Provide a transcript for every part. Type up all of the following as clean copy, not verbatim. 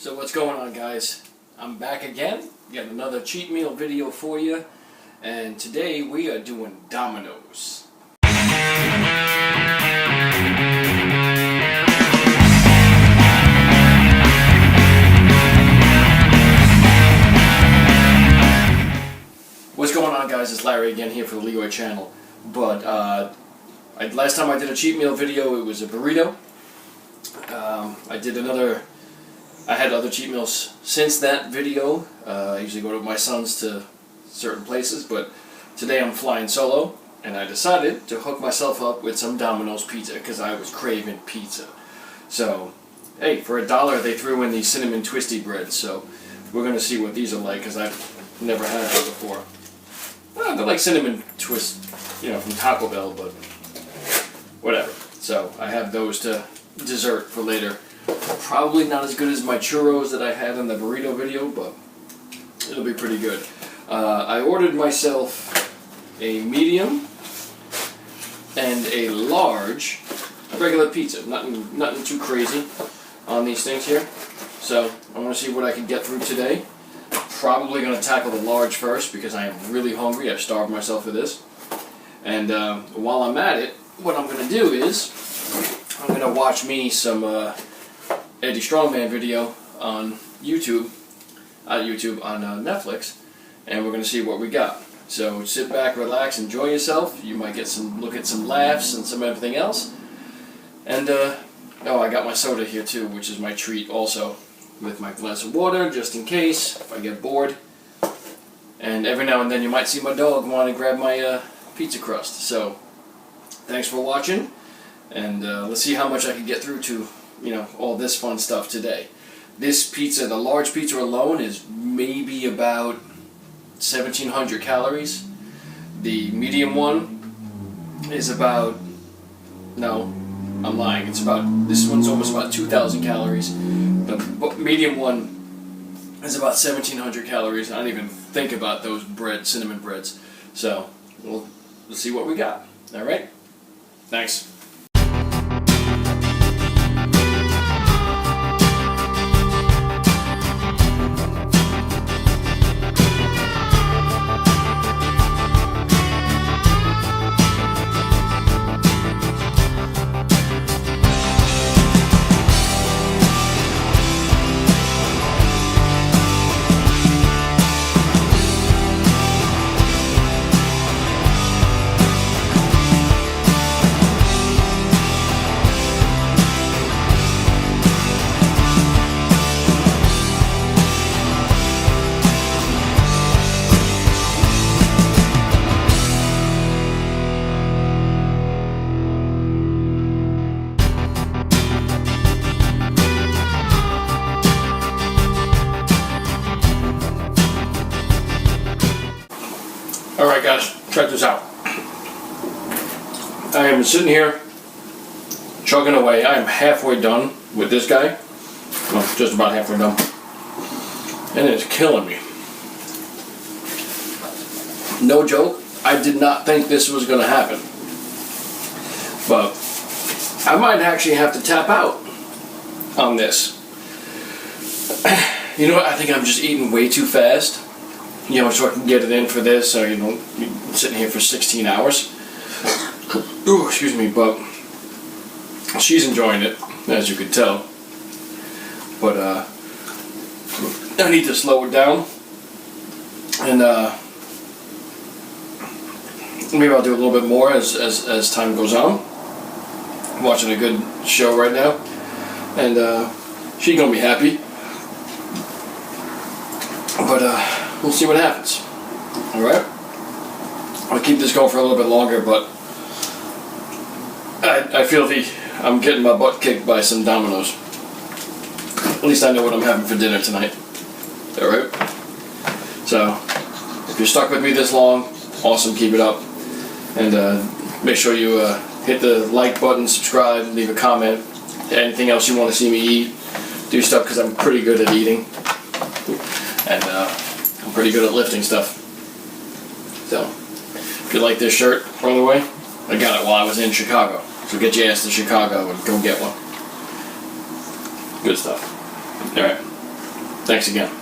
So what's going on, guys? I'm back again. Got another cheat meal video for you, and today we are doing Domino's. What's going on, guys? It's Larry again here for the LIOI channel. But last time I did a cheat meal video, it was a burrito. I had other cheat meals since that video. I usually go with my sons to certain places, but today I'm flying solo, and I decided to hook myself up with some Domino's pizza because I was craving pizza. So, hey, for $1 they threw in these cinnamon twisty breads, so we're going to see what these are like because I've never had them before. Well, they're like cinnamon twist, you know, from Taco Bell, but whatever. So I have those to dessert for later. Probably not as good as my churros that I had in the burrito video, but it'll be pretty good. I ordered myself a medium and a large regular pizza. Nothing too crazy on these things here. So I want to see what I can get through today. Probably going to tackle the large first because I am really hungry. I've starved myself for this. And while I'm at it, what I'm going to do is I'm going to watch me some Eddie Strongman video on YouTube, on Netflix, and we're going to see what we got. So sit back, relax, enjoy yourself. You might get look at some laughs and some everything else. And oh, I got my soda here too, which is my treat also, with my glass of water just in case if I get bored. And every now and then you might see my dog want to grab my pizza crust. So thanks for watching, and let's see how much I can get through to, you know, all this fun stuff today. This pizza, the large pizza alone, is maybe about 1,700 calories. The medium one is about, no, I'm lying, it's about, this one's almost about 2,000 calories. The medium one is about 1,700 calories. I don't even think about those cinnamon breads. So we'll see what we got. All right? Thanks. Alright guys, check this out. I am sitting here chugging away. I am halfway done with this guy. Well, just about halfway done. And it's killing me. No joke, I did not think this was going to happen. But I might actually have to tap out on this. You know what, I think I'm just eating way too fast. You know, so I can get it in for this, so you know, I'm sitting here for 16 hours. Ooh, excuse me, but she's enjoying it, as you could tell. But I need to slow it down, and maybe I'll do a little bit more as time goes on. I'm watching a good show right now, and she's gonna be happy. But we'll see what happens. Alright? I'll keep this going for a little bit longer, but I feel I'm getting my butt kicked by some Domino's. At least I know what I'm having for dinner tonight. Alright? So, if you're stuck with me this long, awesome, keep it up. And make sure you hit the like button, subscribe, leave a comment. Anything else you want to see me eat, do stuff, because I'm pretty good at eating. And I'm pretty good at lifting stuff. So, if you like this shirt, by the way, I got it while I was in Chicago. So get your ass to Chicago and go get one. Good stuff. Alright. Thanks again.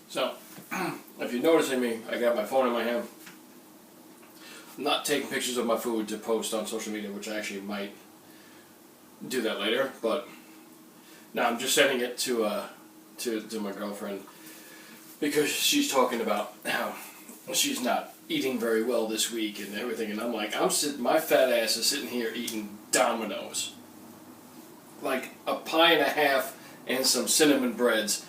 So, if you're noticing me, I got my phone in my hand. I'm not taking pictures of my food to post on social media, which I actually might do that later, but now I'm just sending it to my girlfriend because she's talking about how she's not eating very well this week and everything, and I'm like, my fat ass is sitting here eating Domino's, like a pie and a half and some cinnamon breads.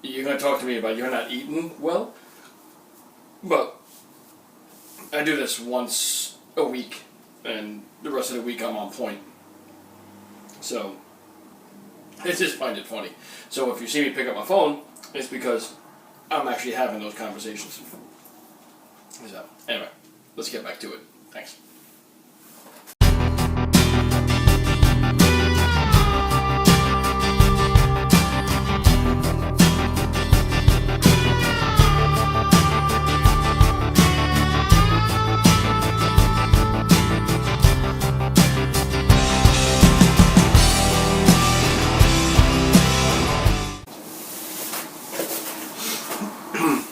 You're going to talk to me about you're not eating well? But I do this once a week, and the rest of the week I'm on point. So, I just find it funny. So if you see me pick up my phone, it's because I'm actually having those conversations. So, anyway, let's get back to it. Thanks.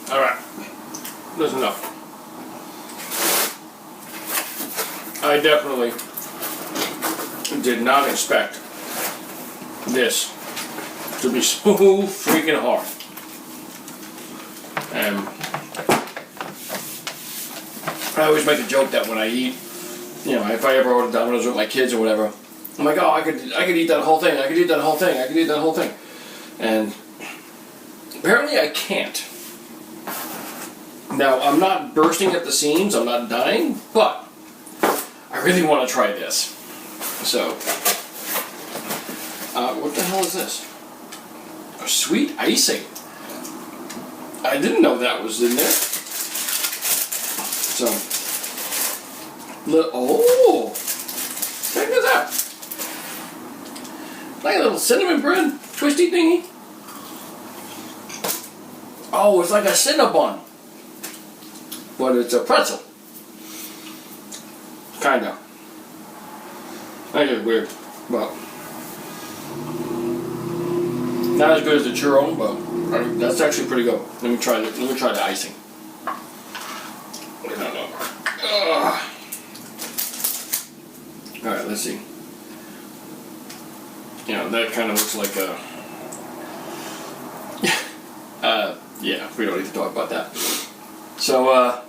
Alright, that's enough. I definitely did not expect this to be so freaking hard. And I always make a joke that when I eat, if I ever order Domino's with my kids or whatever, I'm like, oh, I could eat that whole thing, I could eat that whole thing, I could eat that whole thing. And apparently I can't. Now, I'm not bursting at the seams, I'm not dying, but I really want to try this. So, what the hell is this? A sweet icing. I didn't know that was in there. So, oh, check this out. Like a little cinnamon bread, twisty thingy. Oh, it's like a Cinnabon. But it's a pretzel. Kinda. That is weird, but not as good as the churro, but that's actually pretty good. Let me try the icing. I don't know. Alright, let's see. That kind of looks like a yeah, we don't need to talk about that. So,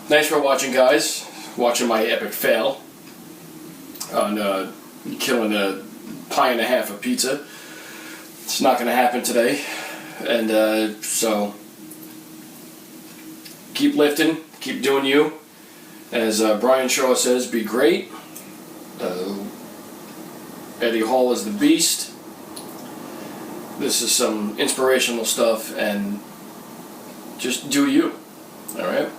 thanks for watching, guys. Watching my epic fail on killing a pie and a half of pizza. It's not going to happen today. And so, keep lifting, keep doing you. As Brian Shaw says, be great. Eddie Hall is the beast. This is some inspirational stuff, and just do you. Alright?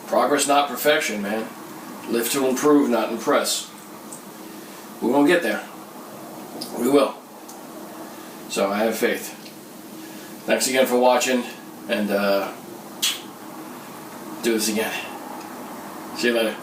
Progress, not perfection, man. Live to improve, not impress. We won't get there. We will. So I have faith. Thanks again for watching, and do this again. See you later.